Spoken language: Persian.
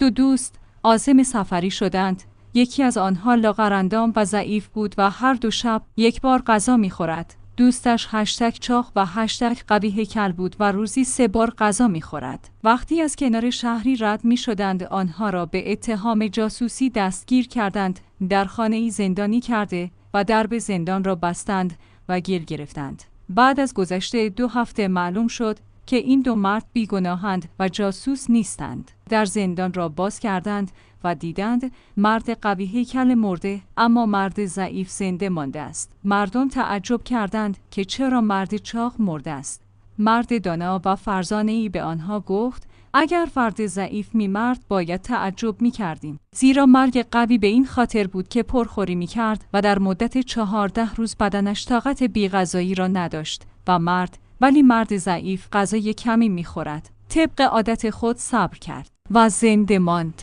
دو دوست عازم سفری شدند. یکی از آنها لاغرندام و ضعیف بود و هر دو شب یک بار غذا می‌خورد. دوستش چاق و قوی هیکل بود و روزی 3 بار غذا می‌خورد. وقتی از کنار شهری رد می‌شدند آنها را به اتهام جاسوسی دستگیر کردند، در خانه‌ای زندانی کرده و درب زندان را بستند و گیر گرفتند. بعد از گذشت 2 هفته معلوم شد که این 2 مرد بیگناهند و جاسوس نیستند. در زندان را باز کردند و دیدند مرد قوی هیکل مرده اما مرد ضعیف زنده مانده است. مردم تعجب کردند که چرا مرد چاق مرده است. مرد دانا و فرزانه‌ای به آنها گفت اگر فرد ضعیف می‌مرد باید تعجب می‌کردیم، زیرا مرگ قوی به این خاطر بود که پرخوری می‌کرد و در مدت 14 روز بدنش طاقت بی‌غذایی را نداشت و ولی مرد ضعیف غذای کمی می‌خورد. طبق عادت خود صبر کرد و زنده ماند.